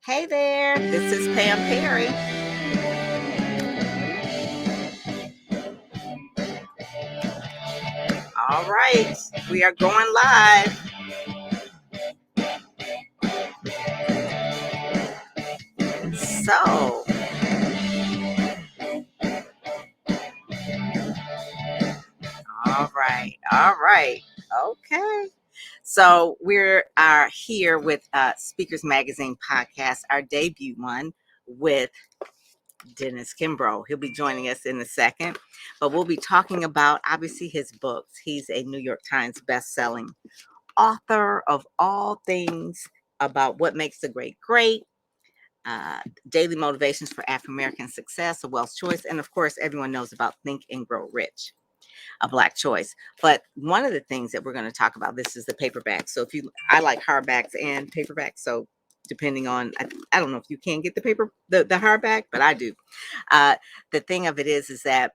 Hey there, this is Pam Perry. All right, we are going live. So, all right, okay. So we are here with Speakers Magazine podcast, our debut one with Dennis Kimbro. He'll be joining us in a second, but we'll be talking about obviously his books. He's a New York Times bestselling author of all things about what makes a great great, daily motivations for African American success, a wealth choice, and of course, everyone knows about Think and Grow Rich, a Black choice. But one of the things that we're going to talk about, this is the paperback. So I like hardbacks and paperbacks. So depending on, I don't know if you can get the hardback, but I do. The thing of it is that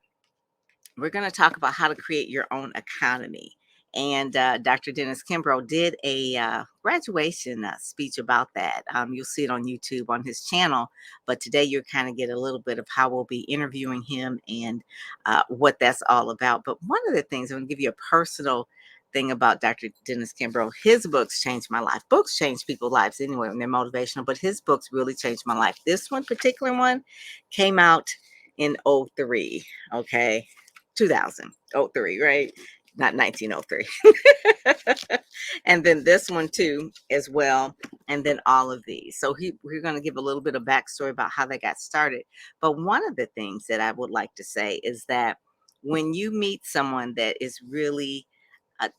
we're going to talk about how to create your own economy. And Dr. Dennis Kimbro did a graduation speech about that. You'll see it on YouTube on his channel. But today you'll kind of get a little bit of how we'll be interviewing him and what that's all about. But one of the things, I'm going to give you a personal thing about Dr. Dennis Kimbro. His books changed my life. Books change people's lives anyway when they're motivational, but his books really changed my life. This particular one came out in '03. Okay. 2003, right? Not 1903. And then this one too, as well. And then all of these. So we're going to give a little bit of backstory about how they got started. But one of the things that I would like to say is that when you meet someone that is really uh,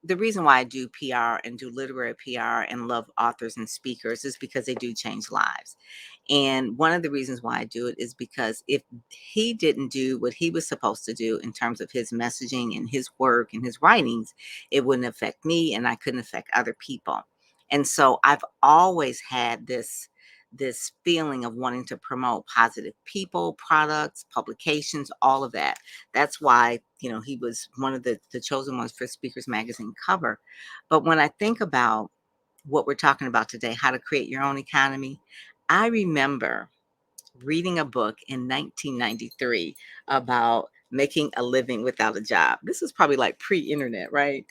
the reason why I do PR and do literary PR and love authors and speakers is because they do change lives. And one of the reasons why I do it is because if he didn't do what he was supposed to do in terms of his messaging and his work and his writings, it wouldn't affect me and I couldn't affect other people. And so I've always had this feeling of wanting to promote positive people, products, publications, all of that. That's why, he was one of the chosen ones for Speakers Magazine cover. But when I think about what we're talking about today, how to create your own economy, I remember reading a book in 1993 about making a living without a job. This was probably like pre-internet, right?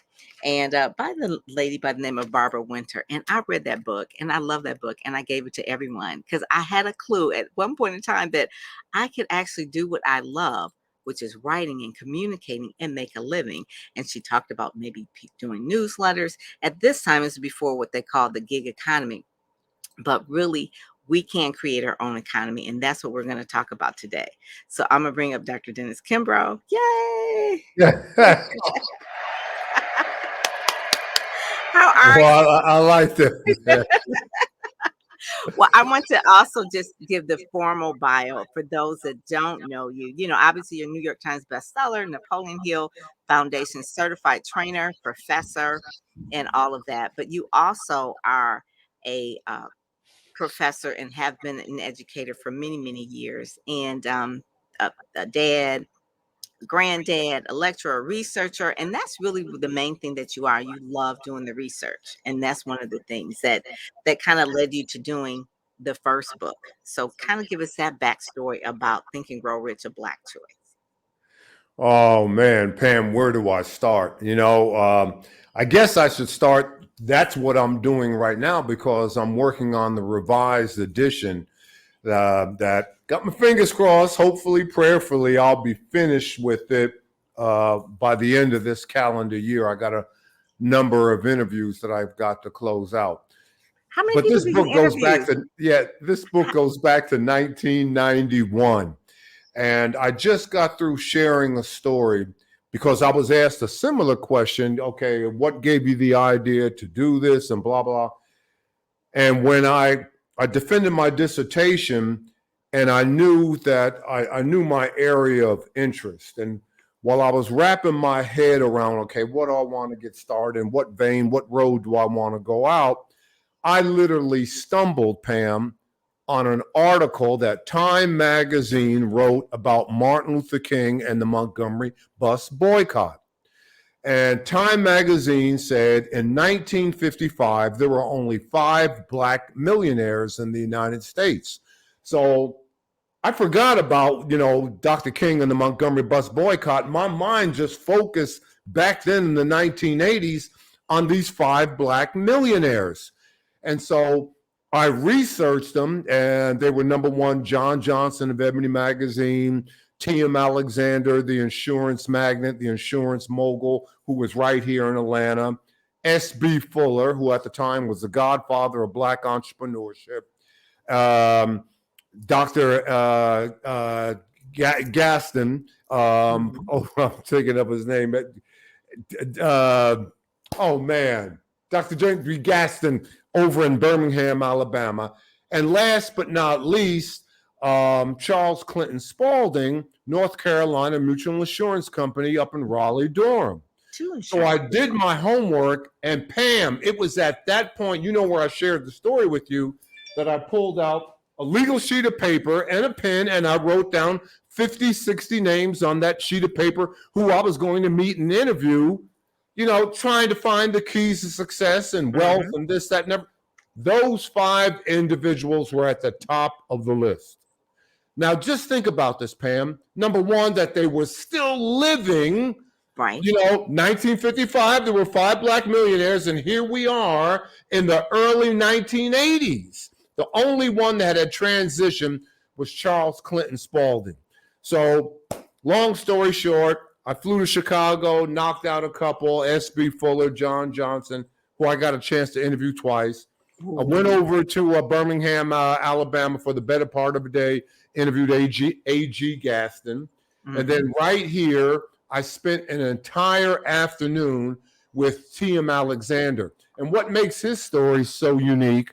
And by the lady by the name of Barbara Winter. And I read that book and I love that book. And I gave it to everyone because I had a clue at one point in time that I could actually do what I love, which is writing and communicating and make a living. And she talked about maybe doing newsletters. At this time, it's before what they call the gig economy. But really, we can create our own economy. And that's what we're going to talk about today. So I'm going to bring up Dr. Dennis Kimbro. Yay! Yeah. How are you? Well, I like that. Well, I want to also just give the formal bio for those that don't know you. Obviously, you're a New York Times bestseller, Napoleon Hill Foundation certified trainer, professor, and all of that. But you also are a professor and have been an educator for many, many years, and a dad, granddad, a lecturer, a researcher, and that's really the main thing that you are. You love doing the research, and that's one of the things that kind of led you to doing the first book. So, kind of give us that backstory about Think and Grow Rich, a Black choice. Oh man, Pam, where do I start? I guess I should start. That's what I'm doing right now because I'm working on the revised edition that got my fingers crossed. Hopefully, prayerfully, I'll be finished with it by the end of this calendar year. I got a number of interviews that I've got to close out. How many But people this do you book goes back interview? to, this book goes back to 1991. And I just got through sharing a story because I was asked a similar question. Okay, what gave you the idea to do this and blah, blah. And when I defended my dissertation and I knew that I knew my area of interest. And while I was wrapping my head around, okay, what do I want to get started in? What vein, what road do I want to go out? I literally stumbled, Pam, on an article that Time magazine wrote about Martin Luther King and the Montgomery bus boycott. And Time magazine said in 1955, there were only 5 black millionaires in the United States. So I forgot about, Dr. King and the Montgomery bus boycott. My mind just focused back then in the 1980s on these 5 black millionaires. And so I researched them, and they were number one, John Johnson of Ebony magazine, T.M. Alexander, the insurance magnate, the insurance mogul, who was right here in Atlanta, S.B. Fuller, who at the time was the godfather of black entrepreneurship, Dr. Gaston, I'm thinking of his name. Oh man, Dr. James B. Gaston over in Birmingham, Alabama. And last but not least, Charles Clinton Spalding, North Carolina Mutual Insurance Company up in Raleigh, Durham. So I did my homework, and Pam, it was at that point, where I shared the story with you, that I pulled out a legal sheet of paper and a pen, and I wrote down 50, 60 names on that sheet of paper who I was going to meet and interview, trying to find the keys to success and wealth and this, that, and everything. Those 5 individuals were at the top of the list. Now, just think about this, Pam. Number one, that they were still living. Right. 1955, there were 5 black millionaires, and here we are in the early 1980s. The only one that had transitioned was Charles Clinton Spalding. So, long story short, I flew to Chicago, knocked out a couple, S.B. Fuller, John Johnson, who I got a chance to interview twice. I went over to Birmingham, Alabama for the better part of the day, interviewed A.G. Gaston. And then right here, I spent an entire afternoon with T.M. Alexander. And what makes his story so unique,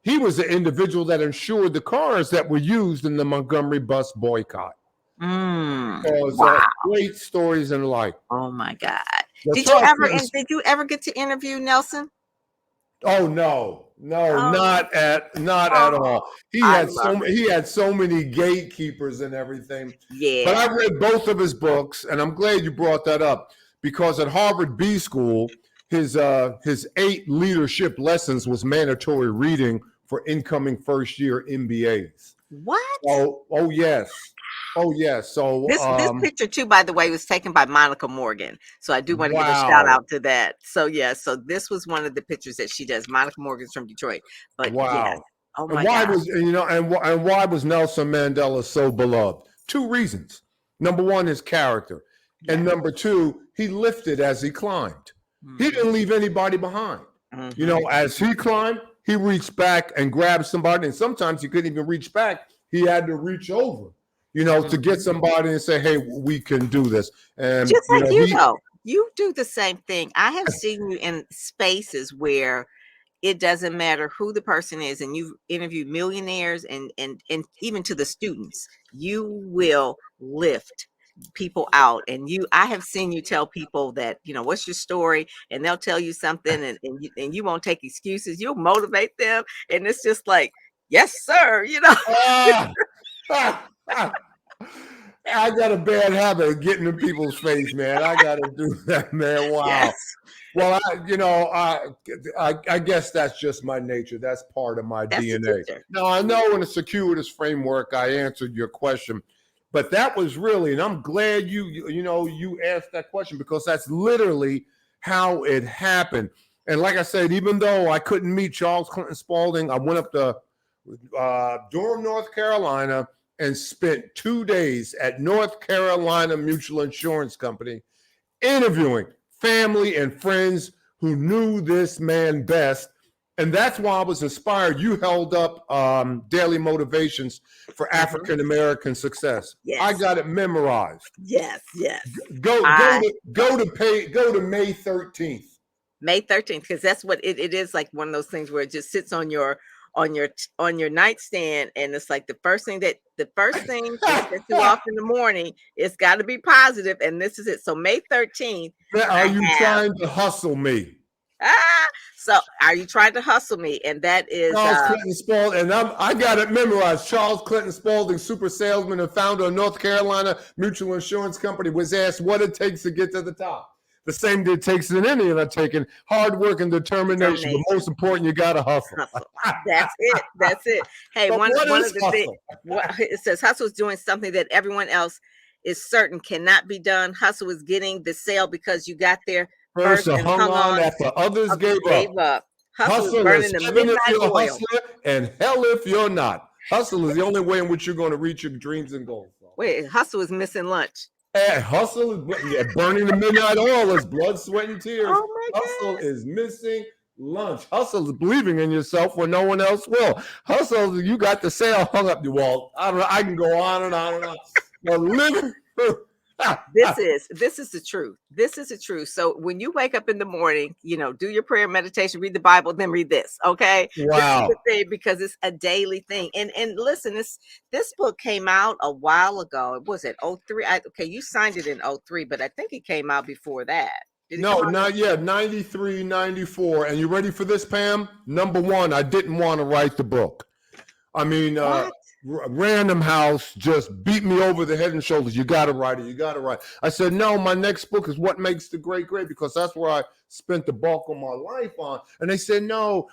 he was the individual that insured the cars that were used in the Montgomery bus boycott. Because great stories in life. Oh my God! Did you ever get to interview Nelson? Oh no, not at all. He had so many gatekeepers and everything. Yeah. But I read both of his books, and I'm glad you brought that up, because at Harvard B School, his 8 leadership lessons was mandatory reading for incoming first-year MBAs. What? Oh yes. So this picture too, by the way, was taken by Monica Morgan. So I do want to give a shout out to that. So so this was one of the pictures that she does. Monica Morgan's from Detroit. But yes. Oh my God. Why was Nelson Mandela so beloved? 2 reasons. Number one, his character. Yes. And number 2, he lifted as he climbed. He didn't leave anybody behind. As he climbed, he reached back and grabbed somebody. And sometimes he couldn't even reach back. He had to reach over, to get somebody and say, hey, we can do this. And just like you do the same thing. I have seen you in spaces where it doesn't matter who the person is, and you've interviewed millionaires and even to the students, you will lift people out. And I have seen you tell people that, what's your story, and they'll tell you something, and you won't take excuses. You'll motivate them, and it's just like, yes, sir. I got a bad habit of getting in people's face, man. I got to do that, man. Wow. Yes. Well, I guess that's just my nature. That's part of my DNA. Now, I know in a circuitous framework, I answered your question, but that was really, and I'm glad you asked that question, because that's literally how it happened. And like I said, even though I couldn't meet Charles Clinton Spalding, I went up to Durham, North Carolina, and spent 2 days at North Carolina Mutual Insurance Company interviewing family and friends who knew this man best. And that's why I was inspired. You held up daily motivations for African American success. Yes. I got it memorized. Yes. Go to May 13th. May 13th, because that's what it is, like one of those things where it just sits on your nightstand, and it's like the first thing that sets you off in the morning. It's got to be positive, and this is it. So May 13th. Are you trying to hustle me? So are you trying to hustle me? And that is Charles Clinton Spalding, and I got it memorized. Charles Clinton Spalding, super salesman and founder of North Carolina Mutual Insurance Company, was asked what it takes to get to the top. the same that takes an Indian are taking hard work and determination. But most Determination. important, you got to hustle. Hustle. That's it. That's it. Hey, But what one is of the things, hustle? it says hustle is doing something that everyone else is certain cannot be done. Hustle is getting the sale because you got there First, first you and hung hung on on. after others Others gave up. gave up. Hustle is Hustle burning is the heaven if midnight you're a oil. hustler, and hell if you're not. Hustle is the only way in which you're going to reach your dreams and goals. Wait, hustle is missing lunch. And hustle is burning the midnight oil is blood, sweat, and tears. Oh my Hustle God. is missing lunch. Hustle is believing in yourself when no one else will. Hustle is you got the sale hung up your wall. I don't know. I can go on and on and on. But living. This is the truth. This is the truth. So when you wake up in the morning, do your prayer, meditation, read the Bible, then read this. Okay. This is the Wow. thing because it's a daily thing. And listen, this book came out a while ago. Was it 03? Okay, you signed it in 03, but I think it came out before that. Did it No, come out? not yet. 93, 94. And you ready for this, Pam? Number one, I didn't want to write the book. I mean, What? Random House just beat me over the head and shoulders. You got to write it. You got to write. I said, no, my next book is What Makes the Great Great, because that's where I spent the bulk of my life on. And they said, no,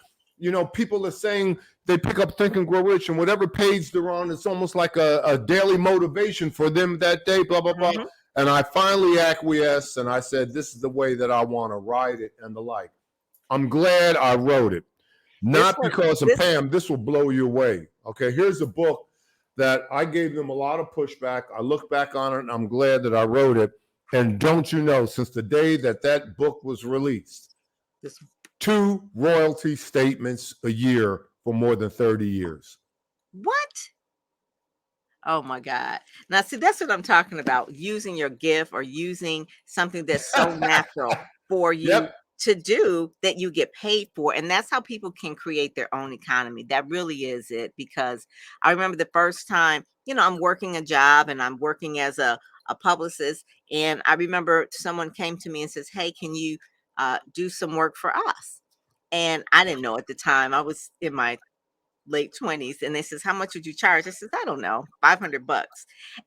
people are saying they pick up Think and Grow Rich, and whatever page they're on, it's almost like a daily motivation for them that day, blah, blah, blah. Mhm. And I finally acquiesced, and I said, this is the way that I want to write it and the like. I'm glad I wrote it. Not because of Pam, this will blow you away. Okay, here's a book that I gave them a lot of pushback. I look back on it and I'm glad that I wrote it. And don't you know, since the day that book was released, 2 royalty statements a year for more than 30 years. What? Oh my God. Now, see, that's what I'm talking about. Using your gift or using something that's so natural for you Yep. to do that you get paid for. And that's how people can create their own economy. That really is it. Because I remember the first time, I'm working a job and I'm working as a publicist. And I remember someone came to me and says, hey, can you do some work for us? And I didn't know at the time. I was in my late 20s, and they says, how much would you charge? I says, I don't know, $500.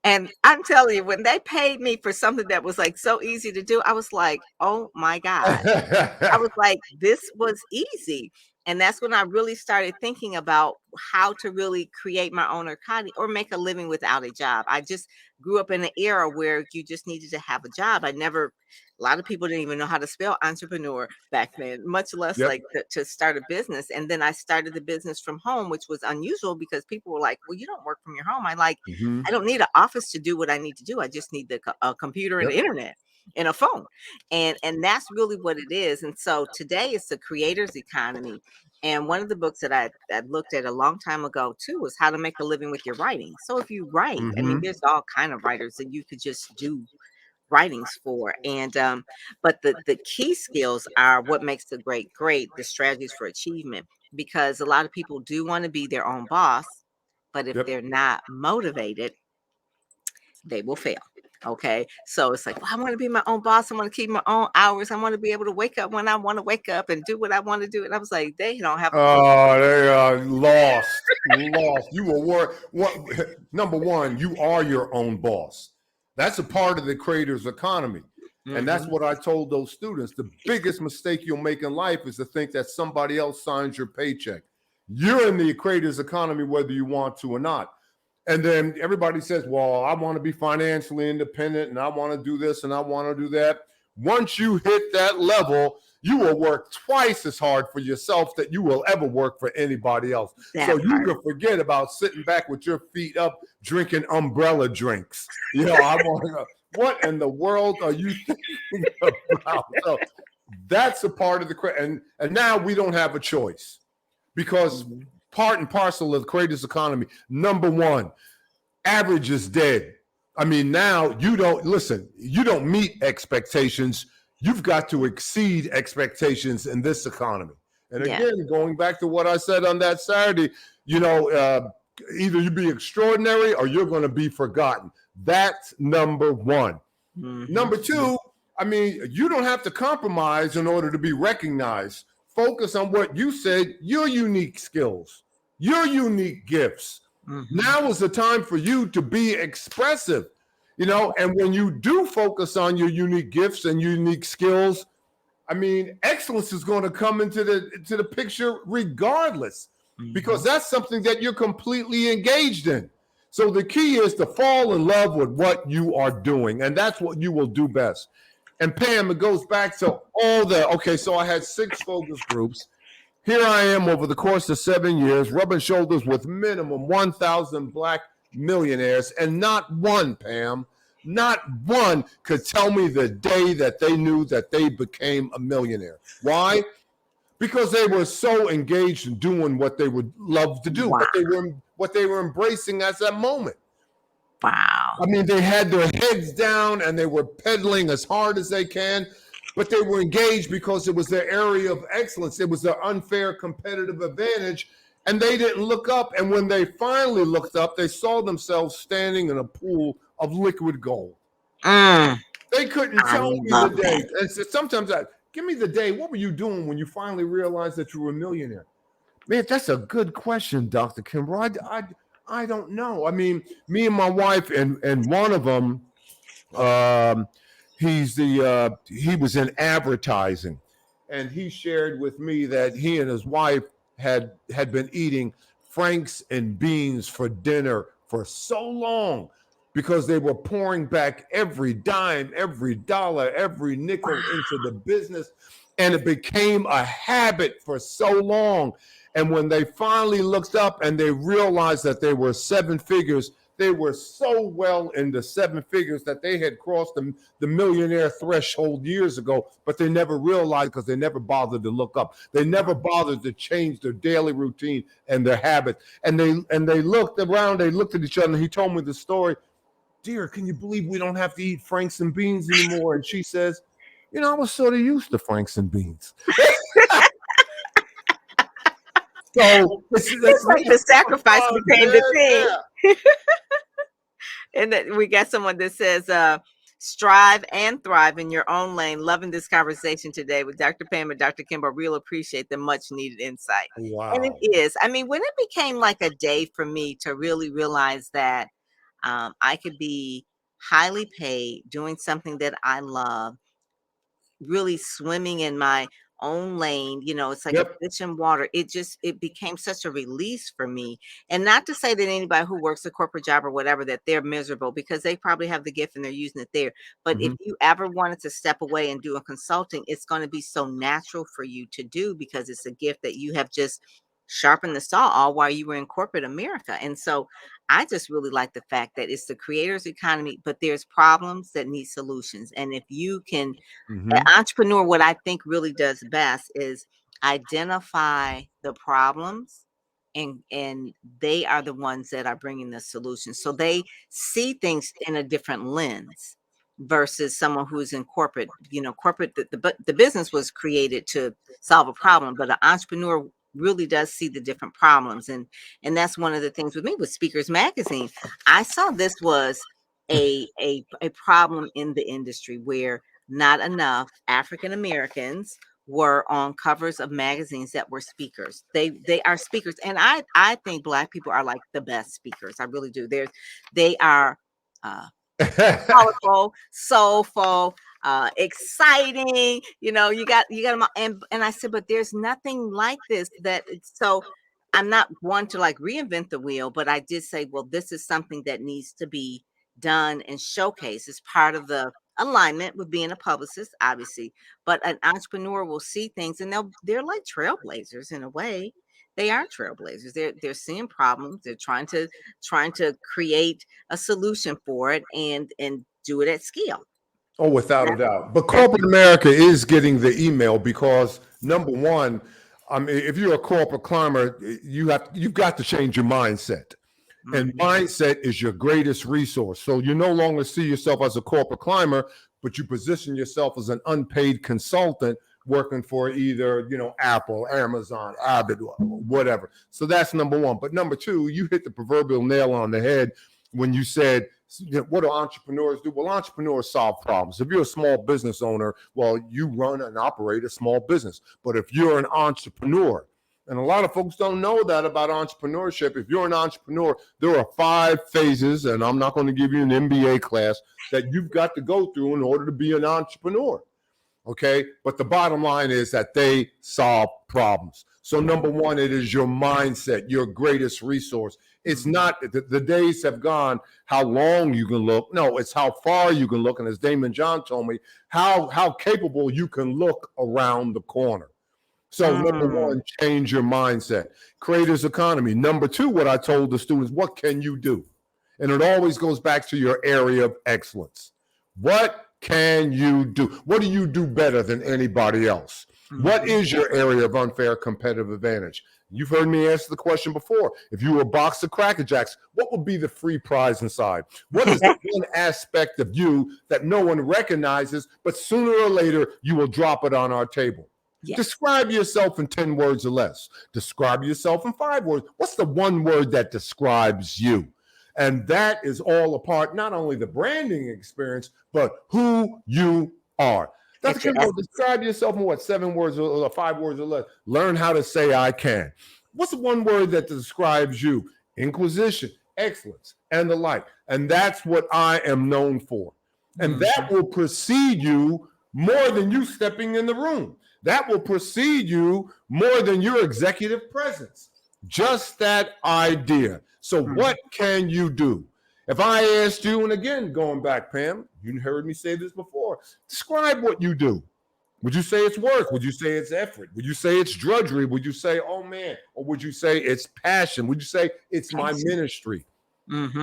And I'm telling you, when they paid me for something that was like so easy to do, I was like, oh my God. I was like, this was easy. And that's when I really started thinking about how to really create my own economy or make a living without a job. I just grew up in an era where you just needed to have a job. A lot of people didn't even know how to spell entrepreneur back then, much less Yep. like to start a business. And then I started the business from home, which was unusual because people were like, well, you don't work from your home. Mhm. I don't need an office to do what I need to do. I just need a computer and Yep. the internet and a phone. And that's really what it is. And so today it's the creator's economy. And one of the books that I looked at a long time ago too was How to Make a Living with Your Writing. So if you write, I mean, Mhm. there's all kind of writers that you could just do writings for. And but the key skills are what makes the great, the strategies for achievement. Because a lot of people do want to be their own boss, but if Yep. they're not motivated, they will fail. Okay. So it's like, well, I want to be my own boss. I want to keep my own hours. I want to be able to wake up when I want to wake up and do what I want to do. And I was like, they don't have a clue. Oh, they are lost. Lost. You will work. Number one, you are your own boss. That's a part of the creator's economy. And that's Mhm. what I told those students. The biggest mistake you'll make in life is to think that somebody else signs your paycheck. You're in the creator's economy, whether you want to or not. And then everybody says, well, I want to be financially independent and I want to do this and I want to do that. Once you hit that level, you will work twice as hard for yourself that you will ever work for anybody else. That So you part. can forget about sitting back with your feet up, drinking umbrella drinks. I want to know, what in the world are you thinking about? So that's a part of the, and now we don't have a choice because Mhm. part and parcel of the creator's economy, number one, average is dead. I mean, now you don't meet expectations. You've got to exceed expectations in this economy. And Yeah. again, going back to what I said on that Saturday, either you be extraordinary or you're going to be forgotten. That's number one. Mhm. Number two, I mean, you don't have to compromise in order to be recognized. Focus on what you said, your unique skills, your unique gifts. Mhm. Now is the time for you to be expressive. And when you do focus on your unique gifts and unique skills, I mean, excellence is going to come into the picture regardless, because that's something that you're completely engaged in. So the key is to fall in love with what you are doing, and that's what you will do best. And Pam, it goes back to so I had 6 focus groups. Here I am over the course of 7 years, rubbing shoulders with minimum 1,000 Black millionaires, and not one, Pam, not one could tell me the day that they knew that they became a millionaire. Why? Because they were so engaged in doing what they would love to do, Wow. what they were embracing at that moment. Wow. I mean, they had their heads down and they were pedaling as hard as they can, but they were engaged because it was their area of excellence. It was their unfair competitive advantage, and they didn't look up. And when they finally looked up, they saw themselves standing in a pool of liquid gold. They couldn't tell me the day. And so sometimes give me the day. What were you doing when you finally realized that you were a millionaire? Man, that's a good question, Dr. Kimbro. I don't know. I mean, me and my wife, and one of them, he was in advertising, and he shared with me that he and his wife had been eating Franks and beans for dinner for so long, because they were pouring back every dime, every dollar, every nickel into the business, and it became a habit for so long. And when they finally looked up and they realized that they were 7 figures, they were so well into 7 figures that they had crossed the millionaire threshold years ago, but they never realized, because they never bothered to look up. They never bothered to change their daily routine and their habits. And they looked around, they looked at each other, and he told me the story. Dear, can you believe we don't have to eat Franks and beans anymore? And she says, I was sort of used to Franks and beans. So it's like the sacrifice became the thing. Yeah. And that we got someone that says, strive and thrive in your own lane. Loving this conversation today with Dr. Pam and Dr. Kimbro. Real appreciate the much needed insight. Wow. And it is. I mean, when it became like a day for me to really realize that I could be highly paid doing something that I love, really swimming in my own lane, it's like a fish in water. It became such a release for me. And not to say that anybody who works a corporate job or whatever, that they're miserable, because they probably have the gift and they're using it there. But if you ever wanted to step away and do a consulting, it's going to be so natural for you to do, because it's a gift that you have just sharpened the saw all while you were in corporate America. And so I just really like the fact that it's the creator's economy, but there's problems that need solutions. And if you can, an entrepreneur, what I think really does best is identify the problems, and they are the ones that are bringing the solutions. So they see things in a different lens versus someone who's in corporate. Corporate, the business was created to solve a problem, but an entrepreneur really does see the different problems. And that's one of the things with me with Speakers Magazine. I saw this was a problem in the industry where not enough African Americans were on covers of magazines that were speakers. They are speakers, and I think Black people are like the best speakers. I really do. They are colorful, soulful, exciting. You got them, and I said, but there's nothing like this. So I'm not one to like reinvent the wheel, but I did say, well, this is something that needs to be done and showcased as part of the alignment with being a publicist, obviously. But an entrepreneur will see things, and they're like trailblazers in a way. They are trailblazers. They're seeing problems. They're trying to create a solution for it and do it at scale. Oh, without a doubt. But corporate America is getting the email because, number one, I mean, if you're a corporate climber, you've got to change your mindset. And mindset is your greatest resource. So you no longer see yourself as a corporate climber, but you position yourself as an unpaid consultant working for either, Apple, Amazon, Abbott, whatever. So that's number one. But number two, you hit the proverbial nail on the head when you said, what do entrepreneurs do? Well, entrepreneurs solve problems. If you're a small business owner, well, you run and operate a small business. But if you're an entrepreneur, And a lot of folks don't know that about entrepreneurship. If you're an entrepreneur, there are 5 phases, and I'm not going to give you an MBA class, that you've got to go through in order to be an entrepreneur. Okay. But the bottom line is that they solve problems. So number one, it is your mindset, your greatest resource. It's not, the days have gone, how long you can look. No, it's how far you can look. And as Damon John told me, how capable you can look around the corner. So number one, change your mindset. Creators economy. Number two, what I told the students, what can you do? And it always goes back to your area of excellence. What can you do? What do you do better than anybody else? What is your area of unfair competitive advantage? You've heard me answer the question before. If you were a box of Cracker Jacks, what would be the free prize inside? What is the one aspect of you that no one recognizes, but sooner or later you will drop it on our table? Yes. Describe yourself in 10 words or less. Describe yourself in 5 words. What's the one word that describes you? And that is all a part, not only the branding experience, but who you are. That's describe yourself in what, 7 words or 5 words or less. Learn how to say I can. What's the one word that describes you? Inquisition, excellence, and the like. And that's what I am known for. And that will precede you more than you stepping in the room. That will precede you more than your executive presence. Just that idea. So what can you do? If I asked you, and again, going back, Pam, you heard me say this before, describe what you do. Would you say it's work? Would you say it's effort? Would you say it's drudgery? Would you say, oh man? Or would you say it's passion? Would you say it's my ministry?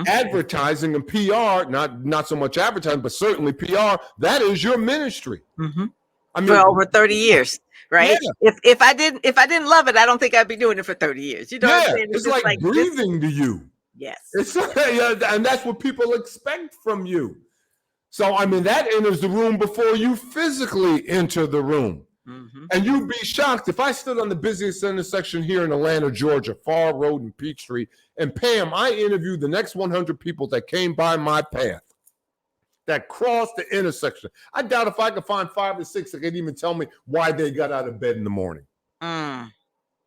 Advertising and PR, not so much advertising, but certainly PR, that is your ministry. I mean, for over 30 years, right? Yeah. If I didn't love it, I don't think I'd be doing it for 30 years. You know what I'm saying? It's like breathing to you. Yes. It's and that's what people expect from you. So, I mean, that enters the room before you physically enter the room. And you'd be shocked if I stood on the busiest intersection here in Atlanta, Georgia, Far Road and Peachtree, and Pam, I interviewed the next 100 people that came by my path, that crossed the intersection. I doubt if I could find 5 or 6 that could even tell me why they got out of bed in the morning.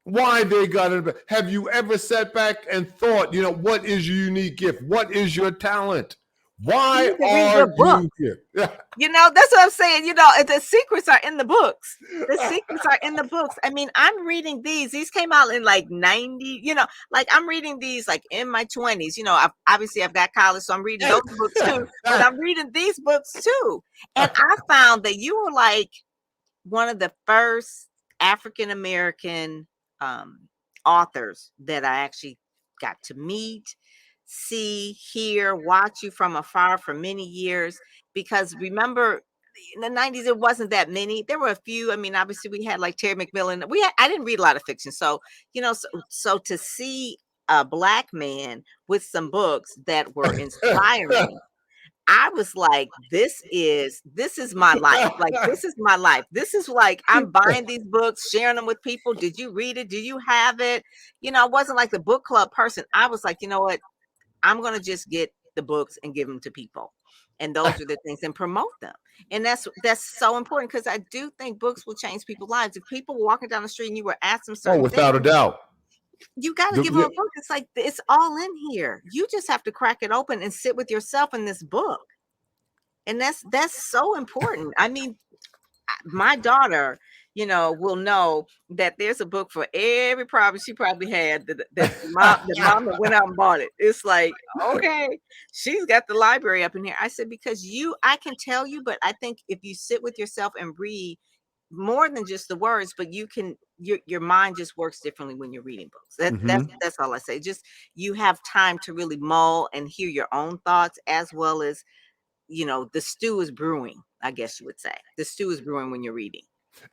Why they got out of bed. Have you ever sat back and thought, what is your unique gift? What is your talent? Why are you here? That's what I'm saying. The secrets are in the books. The secrets are in the books. I mean, I'm reading these. These came out in like 90, like I'm reading these like in my 20s. I've got college, so I'm reading those books too. But I'm reading these books too. And I found that you were like one of the first African-American authors that I actually got to meet, see, hear, watch you from afar for many years. Because remember, in the 90s, it wasn't that many. There were a few. I mean, obviously, we had like Terry McMillan. I didn't read a lot of fiction. So, so to see a Black man with some books that were inspiring, I was like, this is my life. Like, this is my life. This is like, I'm buying these books, sharing them with people. Did you read it? Do you have it? I wasn't like the book club person. I was like, you know what? I'm going to just get the books and give them to people. And those are the things, and promote them. And that's so important, because I do think books will change people's lives. If people were walking down the street and you were asking them certain without things, a doubt, you got to give them a book. It's like, it's all in here. You just have to crack it open and sit with yourself in this book. And that's so important. I mean, my daughter, will know that there's a book for every problem she probably had that the mom that went out and bought it. It's like, okay, she's got the library up in here. I said, because I can tell you, but I think if you sit with yourself and read more than just the words, but your mind just works differently when you're reading books. That's all I say. Just, you have time to really mull and hear your own thoughts, as well as, the stew is brewing, I guess you would say. The stew is brewing when you're reading.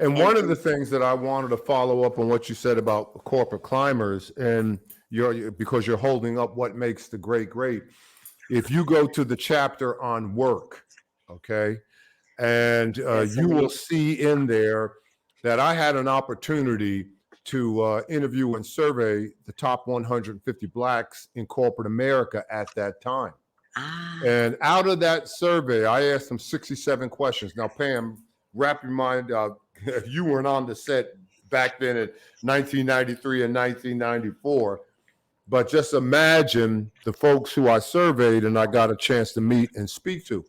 And one of the things that I wanted to follow up on what you said about corporate climbers, and because you're holding up what makes the great. If you go to the chapter on work, okay, and you will see in there that I had an opportunity to interview and survey the top 150 Blacks in corporate America at that time. And out of that survey, I asked them 67 questions. Now, Pam, wrap your mind out. You weren't on the set back then in 1993 and 1994. But just imagine the folks who I surveyed and I got a chance to meet and speak to.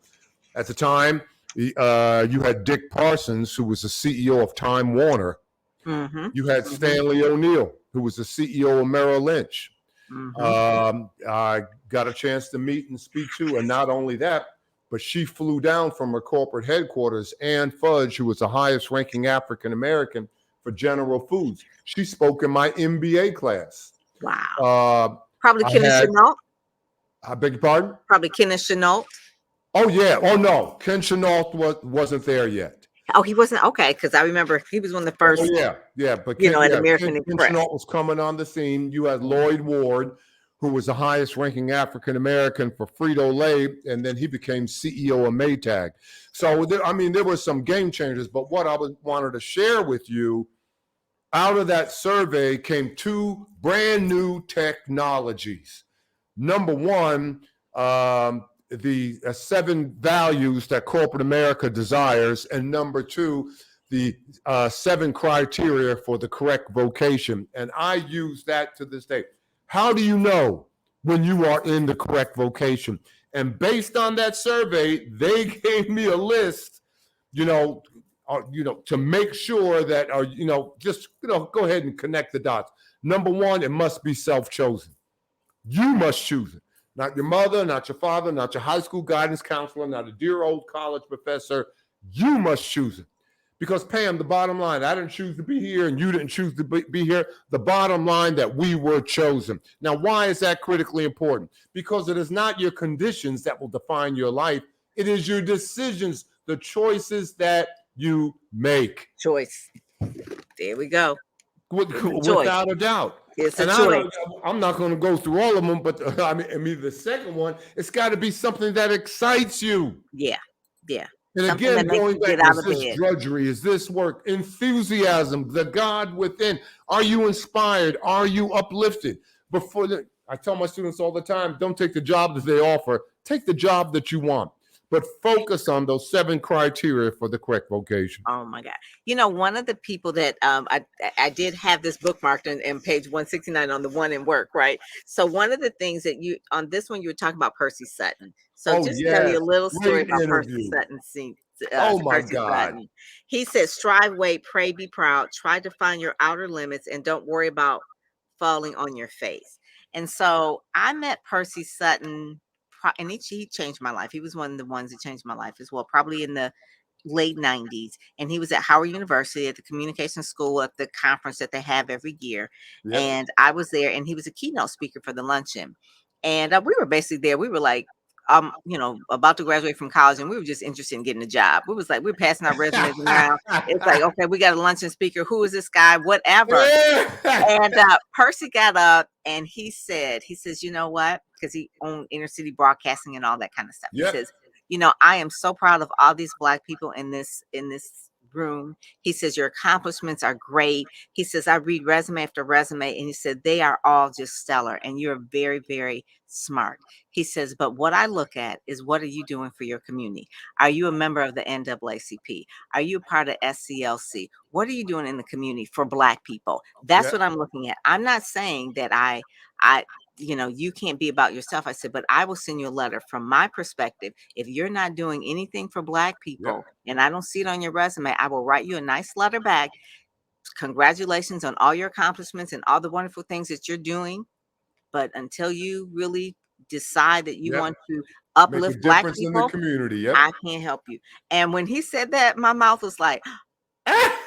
At the time, you had Dick Parsons, who was the CEO of Time Warner. Mm-hmm. You had Stanley O'Neill, who was the CEO of Merrill Lynch. I got a chance to meet and speak to, and not only that, but she flew down from her corporate headquarters, Ann Fudge, who was the highest ranking African American for General Foods. She spoke in my MBA class. Wow. Probably Kenneth Chenault. I beg your pardon? Probably Kenneth Chenault. Oh, yeah. Oh, no. Ken Chenault wasn't there yet. Oh, he wasn't? Okay, because I remember he was one of the first. Oh, yeah. But at American Express. Ken Chenault was coming on the scene. You had Lloyd Ward, who was the highest ranking African American for Frito-Lay, and then he became CEO of Maytag. So, there were some game changers, but what I wanted to share with you, out of that survey came 2 brand new technologies. Number one, the 7 values that corporate America desires, and number 2, the 7 criteria for the correct vocation. And I use that to this day. How do you know when you are in the correct vocation? And based on that survey, they gave me a list, to make sure that, go ahead and connect the dots. Number 1, it must be self-chosen. You must choose it. Not your mother, not your father, not your high school guidance counselor, not a dear old college professor. You must choose it. Because, Pam, the bottom line, I didn't choose to be here and you didn't choose to be here. The bottom line, that we were chosen. Now, why is that critically important? Because it is not your conditions that will define your life. It is your decisions, the choices that you make. Choice. There we go. Without a doubt. It's a choice. I'm not going to go through all of them, but the second one, it's got to be something that excites you. Yeah. And something again, going back, is this drudgery? Is this work? Enthusiasm, the God within. Are you inspired? Are you uplifted? I tell my students all the time, don't take the job that they offer. Take the job that you want. But focus on those 7 criteria for the correct vocation. Oh my God. One of the people that I did have this bookmarked in page 169 on the one in work, right? So one of the things that on this one, you were talking about Percy Sutton. So tell you a little story about Percy Sutton. Oh my God. Sutton. He said, strive, wait, pray, be proud, try to find your outer limits, and don't worry about falling on your face. And so I met Percy Sutton, and he changed my life. He was one of the ones that changed my life as well, probably in the late 90s. And he was at Howard University at the communication school at the conference that they have every year. Yep. And I was there, and he was a keynote speaker for the luncheon. And we were basically there. We were like, about to graduate from college, and we were just interested in getting a job. We was like, we're passing our resumes around. It's like, okay, we got a luncheon speaker. Who is this guy? Whatever. And Percy got up and he says, you know what? Because he owned inner city broadcasting and all that kind of stuff. Yep. He says, I am so proud of all these Black people in this room. He says, your accomplishments are great. He says, I read resume after resume, and he said, they are all just stellar, and you're very, very smart. He says, but what I look at is, what are you doing for your community? Are you a member of the NAACP? Are you a part of SCLC? What are you doing in the community for Black people? That's what I'm looking at. I'm not saying that you can't be about yourself. I said, but I will send you a letter from my perspective. If you're not doing anything for Black people, and I don't see it on your resume, I will write you a nice letter back. Congratulations on all your accomplishments and all the wonderful things that you're doing. But until you really decide that you want to uplift Black people in the community, I can't help you. And when he said that, my mouth was like, I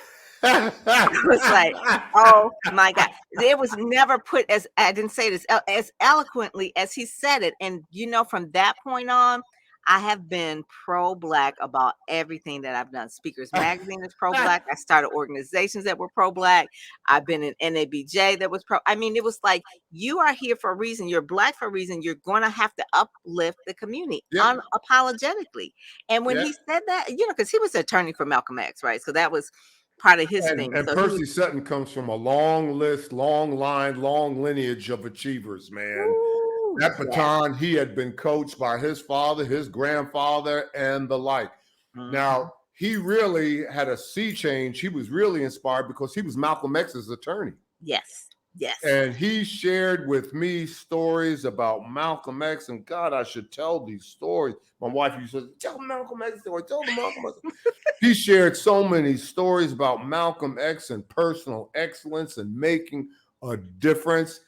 was like, oh my God. It was never put I didn't say this as eloquently as he said it. And from that point on, I have been pro-Black about everything that I've done. Speakers Magazine is pro-Black. I started organizations that were pro-Black. I've been in NABJ that was it was like, you are here for a reason. You're Black for a reason. You're going to have to uplift the community unapologetically. And when he said that, because he was the attorney for Malcolm X, right? So that was part of his thing. And so Percy Sutton comes from a long list, long line, long lineage of achievers, man. Ooh, that baton, he had been coached by his father, his grandfather, and the like. Mm-hmm. Now, he really had a sea change. He was really inspired because he was Malcolm X's attorney. Yes. Yes. And he shared with me stories about Malcolm X. And God, I should tell these stories. My wife used to say, tell Malcolm X story, tell the Malcolm X. He shared so many stories about Malcolm X and personal excellence and making a difference.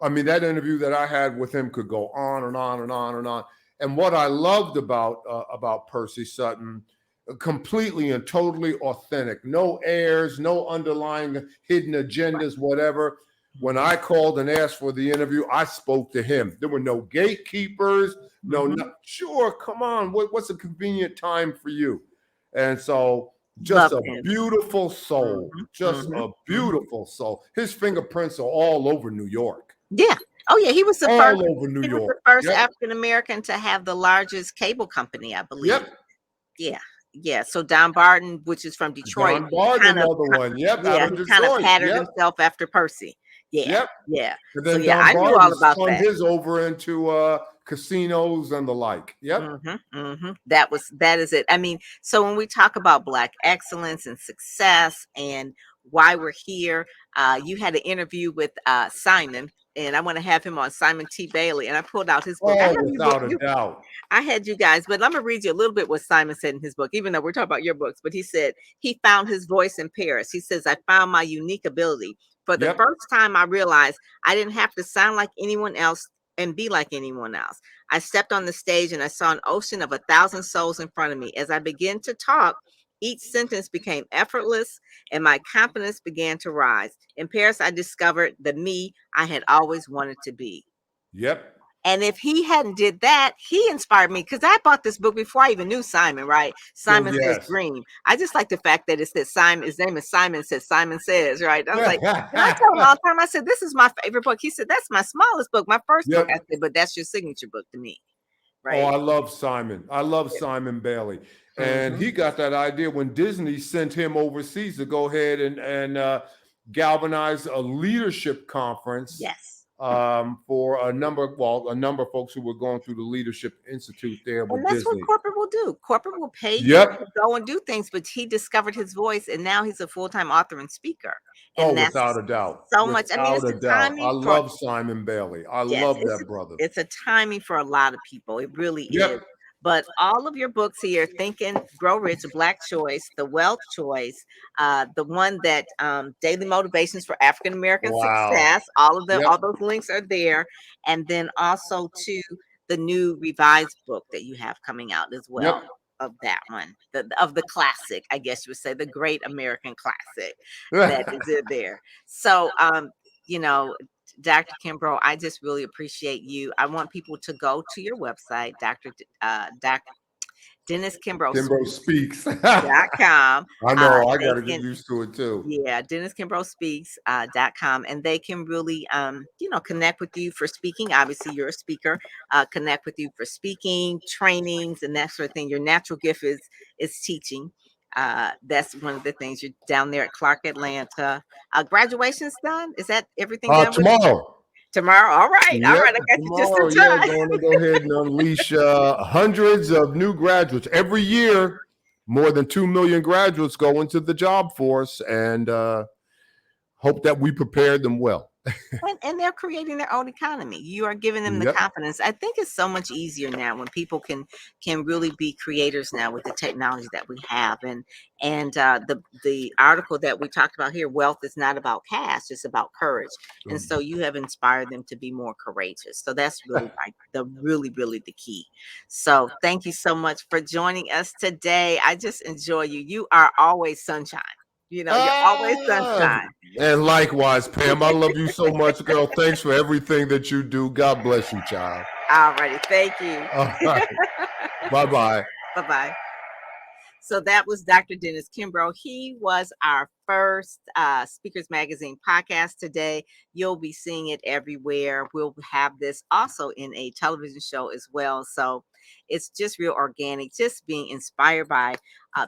I mean, that interview that I had with him could go on and on and on and on. And what I loved about Percy Sutton, completely and totally authentic, no airs, no underlying hidden agendas, whatever. When I called and asked for the interview, I spoke to him. There were no gatekeepers, no, sure, come on, what's a convenient time for you? And so just Love a him. beautiful soul, just a beautiful soul. His fingerprints are all over New York. Yeah. Oh yeah, he was the first. All over New He was York. the first Yep. African American to have the largest cable company, I believe. Yep. Yeah. Yeah. So Don Barton, which is from Detroit, Don Barton, kind of, another one. Yep, out yeah, of he kind of Detroit. patterned Yep. himself after Percy. Yeah. Yep. Yeah. And So then yeah, Don I knew Barton all about spun that. his over into casinos and the like. Yep. That is it. I mean, so when we talk about Black excellence and success and why we're here, you had an interview with Simon, and I want to have him on, Simon T. Bailey, and I pulled out his book. I Oh, have your book. without a doubt. I had you guys, but I'm gonna read you a little bit what Simon said in his book, even though we're talking about your books. But he said he found his voice in Paris. He says, I found my unique ability. For the Yep. first time, I realized I didn't have to sound like anyone else and be like anyone else. I stepped on the stage and I saw an ocean of 1,000 souls in front of me. As I began to talk, each sentence became effortless and my confidence began to rise. In Paris, I discovered the me I had always wanted to be. Yep. And if he hadn't did that, he inspired me because I bought this book before I even knew Simon, right? Oh, Simon Says yes. Dream. I just like the fact that it said Simon, his name is Simon Says, Simon Says, right? I was like, and I told him all the time, I said, this is my favorite book. He said, that's my smallest book, my first book. Yep. I said, but that's your signature book to me, Oh, right? I love Simon. I love Simon Bailey. And he got that idea when Disney sent him overseas to go ahead and galvanize a leadership conference. Yes. For a number of folks who were going through the Leadership Institute there with And that's Disney. what corporate will do. Corporate will pay you Yep. to go and do things, but he discovered his voice and now he's a full-time author and speaker. And Oh, that's without a doubt. so much. I mean, Without it's a a doubt. I timing for, love Simon Bailey. I yes, love that brother. it's a timing for a lot of people. It really is. Yep. But all of your books here, Think and Grow Rich, Black Choice, The Wealth Choice, the one that Daily Motivations for African American Wow. Success, all of Yep. all those links are there. And then also to the new revised book that you have coming out as well. Yep. Of that one, of the classic, I guess you would say, the great American classic that is in there. So you know, Dr. Kimbro, I just really appreciate you. I want people to go to your website, Dr. Dennis Kimbro Kimbro speaks. .com. I know. I They got to get can, used to it too. yeah, Dennis Kimbro Speaks .com, and they can really connect with you for speaking. Obviously, you're a speaker. Connect with you for speaking, trainings, and that sort of thing. Your natural gift is teaching. That's one of the things. You're down there at Clark, Atlanta. Graduation's done. Is that everything done with you? Tomorrow. Tomorrow. All right. Yep. I got you just Tomorrow, in yeah, time. going to go ahead and unleash hundreds of new graduates every year. More than 2 million graduates go into the job force, and hope that we prepared them well. And they're creating their own economy. You are giving them the Yep. confidence. I think it's so much easier now when people can really be creators now with the technology that we have. And the article that we talked about here, wealth is not about cash, it's about courage. And so you have inspired them to be more courageous. So that's really like really the key. So thank you so much for joining us today. I just enjoy you. You are always sunshine. You're always sunshine. And likewise, Pam, I love you so much, girl. Thanks for everything that you do. God bless you, child. All righty. Thank you. All right. Bye-bye. Bye-bye. So that was Dr. Dennis Kimbro. He was our first Speakers Magazine podcast today. You'll be seeing it everywhere. We'll have this also in a television show as well. So it's just real organic, just being inspired by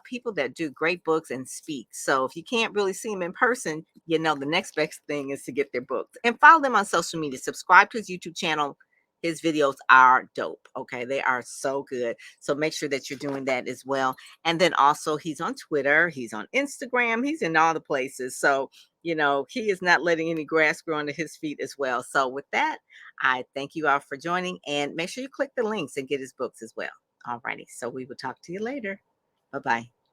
people that do great books and speak. So if you can't really see them in person, the next best thing is to get their books and follow them on social media. Subscribe to his YouTube channel, His videos are dope. Okay. They are so good. So make sure that you're doing that as well. And then also, he's on Twitter, he's on Instagram, he's in all the places. So, he is not letting any grass grow under his feet as well. So, with that, I thank you all for joining, and make sure you click the links and get his books as well. All righty. So, we will talk to you later. Bye bye.